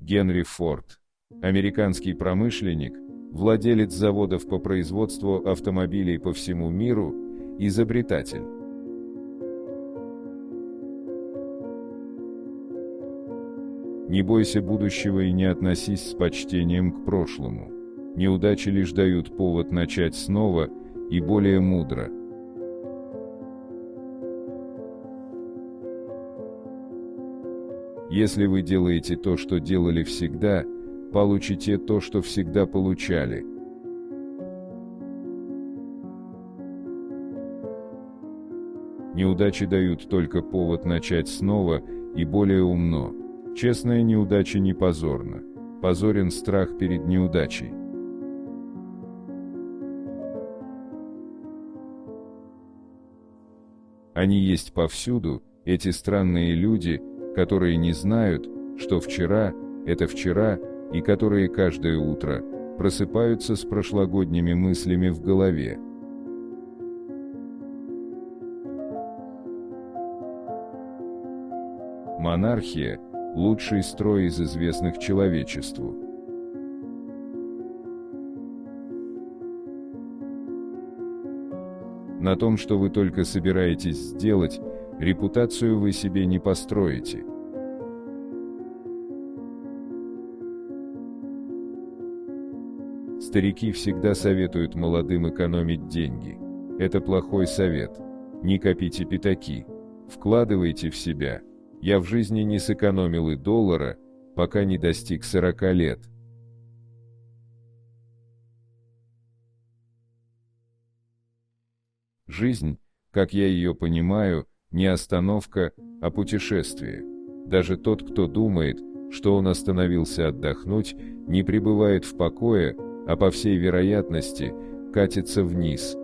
Генри Форд. Американский промышленник, владелец заводов по производству автомобилей по всему миру, изобретатель. Не бойся будущего и не относись с почтением к прошлому. Неудачи лишь дают повод начать снова и более мудро. Если вы делаете то, что делали всегда, получите то, что всегда получали. Неудачи дают только повод начать снова и более умно. Честная неудача не позорна. Позорен страх перед неудачей. Они есть повсюду, эти странные люди, которые не знают, что вчера – это вчера, и которые каждое утро просыпаются с прошлогодними мыслями в голове. Монархия – лучший строй из известных человечеству. На том, что вы только собираетесь сделать, репутацию вы себе не построите. Старики всегда советуют молодым экономить деньги. Это плохой совет. Не копите пятаки. Вкладывайте в себя. Я в жизни не сэкономил и доллара, пока не достиг 40 лет. Жизнь, как я ее понимаю, не остановка, а путешествие. Даже тот, кто думает, что он остановился отдохнуть, не пребывает в покое, а по всей вероятности, катится вниз.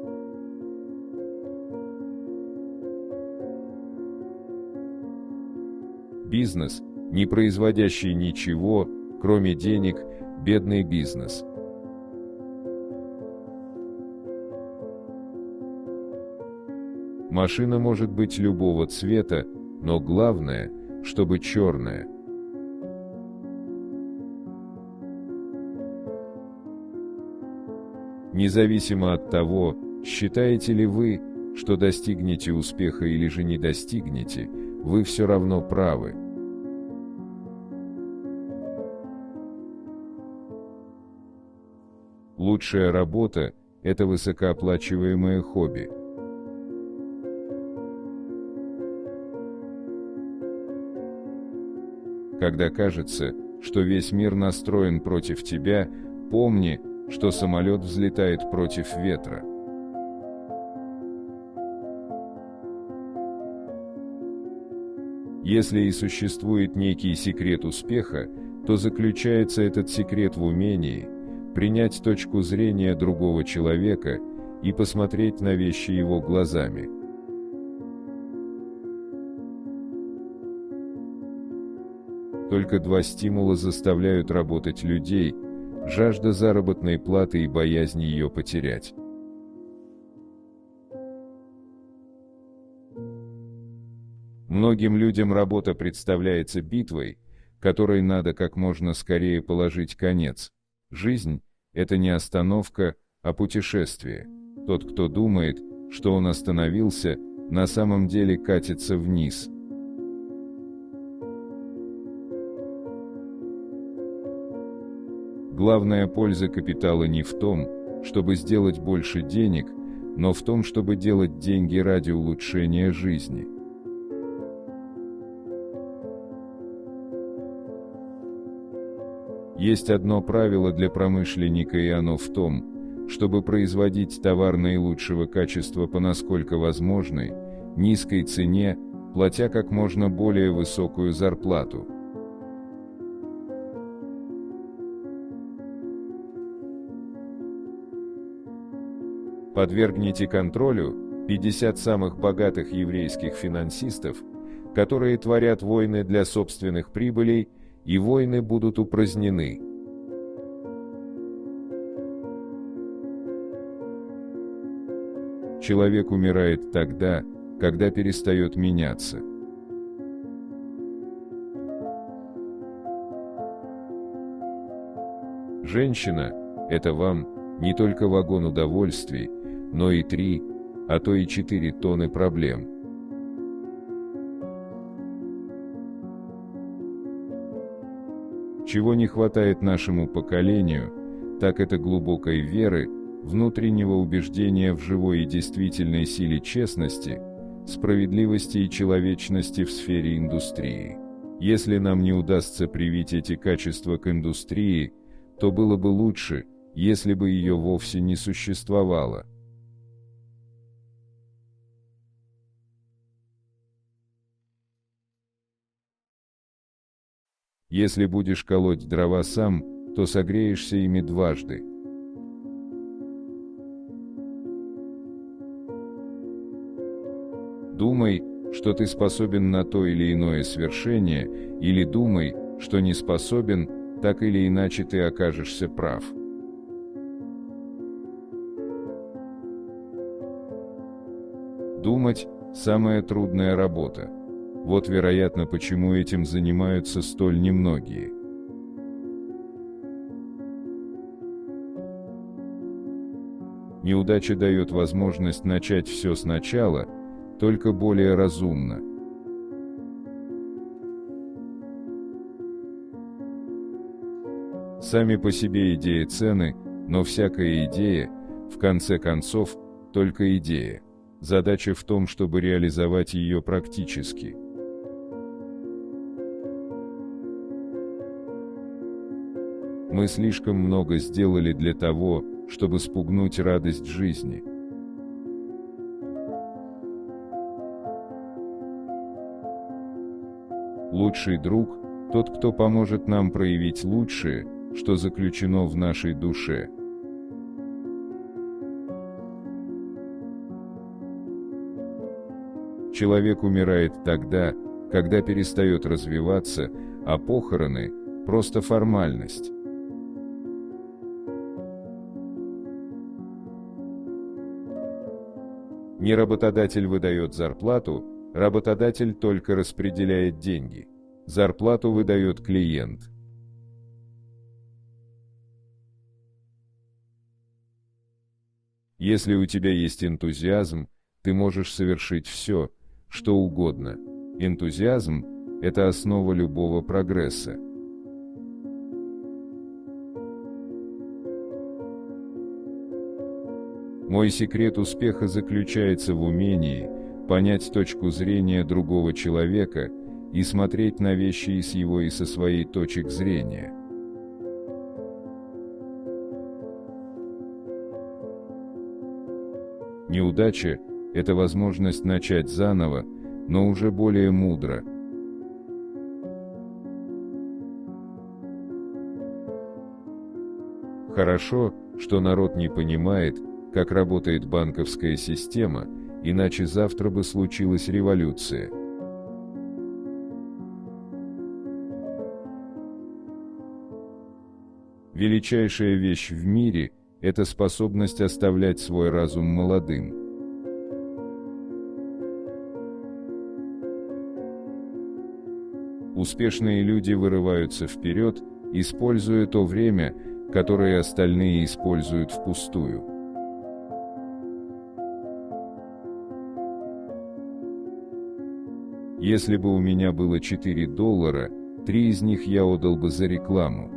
Бизнес, не производящий ничего, кроме денег, бедный бизнес. Машина может быть любого цвета, но главное, чтобы черная. Независимо от того, считаете ли вы, что достигнете успеха или же не достигнете, вы все равно правы. Лучшая работа – это высокооплачиваемое хобби. Когда кажется, что весь мир настроен против тебя, помни, что самолет взлетает против ветра. Если и существует некий секрет успеха, то заключается этот секрет в умении принять точку зрения другого человека и посмотреть на вещи его глазами. Только два стимула заставляют работать людей: жажда заработной платы и боязнь ее потерять. Многим людям работа представляется битвой, которой надо как можно скорее положить конец. Жизнь – это не остановка, а путешествие. Тот, кто думает, что он остановился, на самом деле катится вниз. Главная польза капитала не в том, чтобы сделать больше денег, но в том, чтобы делать деньги ради улучшения жизни. Есть одно правило для промышленника, и оно в том, чтобы производить товар наилучшего качества по насколько возможной, низкой цене, платя как можно более высокую зарплату. Подвергните контролю 50 самых богатых еврейских финансистов, которые творят войны для собственных прибылей, и войны будут упразднены. Человек умирает тогда, когда перестает меняться. Женщина – это вам не только вагон удовольствий, но и 3, а то и 4 тонны проблем. Чего не хватает нашему поколению, так это глубокой веры, внутреннего убеждения в живой и действительной силе честности, справедливости и человечности в сфере индустрии. Если нам не удастся привить эти качества к индустрии, то было бы лучше, если бы ее вовсе не существовало. Если будешь колоть дрова сам, то согреешься ими дважды. Думай, что ты способен на то или иное свершение, или думай, что не способен, так или иначе ты окажешься прав. Думать – самая трудная работа. Вот, вероятно, почему этим занимаются столь немногие. Неудача дает возможность начать все сначала, только более разумно. Сами по себе идеи ценны, но всякая идея, в конце концов, только идея. Задача в том, чтобы реализовать ее практически. Мы слишком много сделали для того, чтобы спугнуть радость жизни. Лучший друг – тот, кто поможет нам проявить лучшее, что заключено в нашей душе. Человек умирает тогда, когда перестает развиваться, а похороны – просто формальность. Не работодатель выдает зарплату, работодатель только распределяет деньги. Зарплату выдает клиент. Если у тебя есть энтузиазм, ты можешь совершить все, что угодно. Энтузиазм – это основа любого прогресса. Мой секрет успеха заключается в умении понять точку зрения другого человека и смотреть на вещи и с его, и со своей точек зрения. Неудача – это возможность начать заново, но уже более мудро. Хорошо, что народ не понимает, как работает банковская система, иначе завтра бы случилась революция. Величайшая вещь в мире – это способность оставлять свой разум молодым. Успешные люди вырываются вперед, используя то время, которое остальные используют впустую. Если бы у меня было $4, 3 из них я отдал бы за рекламу.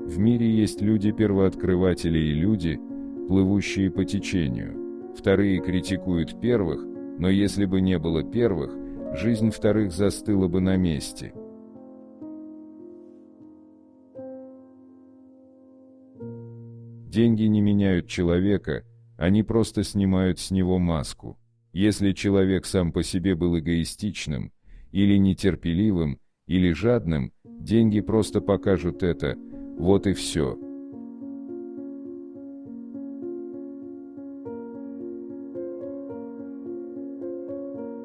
В мире есть люди-первооткрыватели и люди, плывущие по течению. Вторые критикуют первых, но если бы не было первых, жизнь вторых застыла бы на месте. Деньги не меняют человека, они просто снимают с него маску. Если человек сам по себе был эгоистичным, или нетерпеливым, или жадным, деньги просто покажут это, вот и все.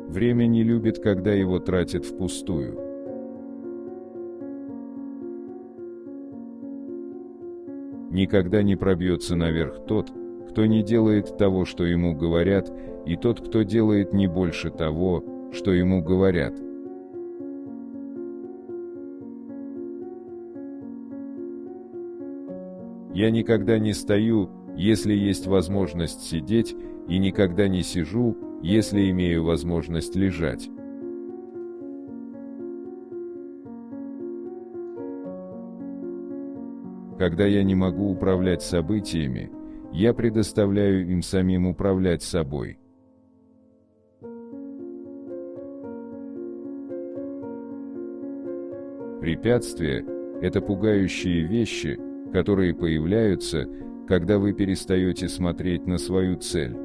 Время не любит, когда его тратят впустую. Никогда не пробьется наверх тот, кто не делает того, что ему говорят, и тот, кто делает не больше того, что ему говорят. Я никогда не стою, если есть возможность сидеть, и никогда не сижу, если имею возможность лежать. Когда я не могу управлять событиями, я предоставляю им самим управлять собой. Препятствия – это пугающие вещи, которые появляются, когда вы перестаете смотреть на свою цель.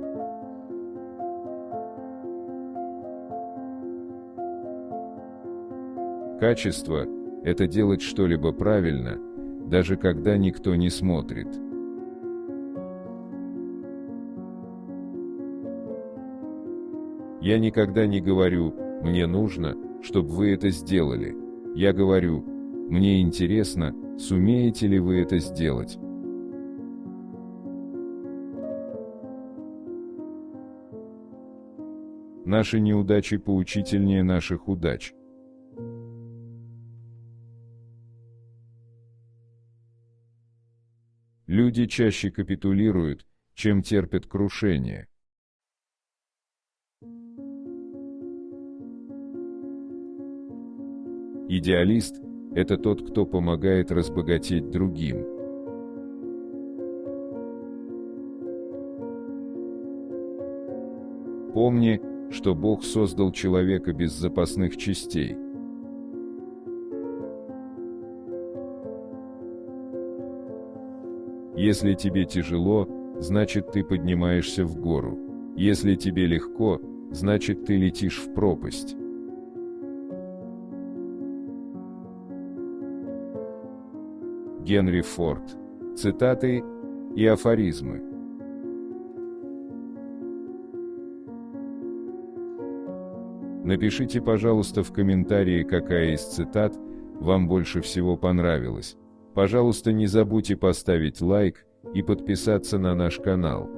Качество – это делать что-либо правильно, даже когда никто не смотрит. Я никогда не говорю «мне нужно, чтобы вы это сделали». Я говорю «мне интересно, сумеете ли вы это сделать». Наши неудачи поучительнее наших удач. Люди чаще капитулируют, чем терпят крушение. Идеалист – это тот, кто помогает разбогатеть другим. Помни, что Бог создал человека без запасных частей. Если тебе тяжело, значит ты поднимаешься в гору. Если тебе легко, значит ты летишь в пропасть. Генри Форд. Цитаты и афоризмы. Напишите, пожалуйста, в комментарии, какая из цитат вам больше всего понравилась. Пожалуйста, не забудьте поставить лайк и подписаться на наш канал.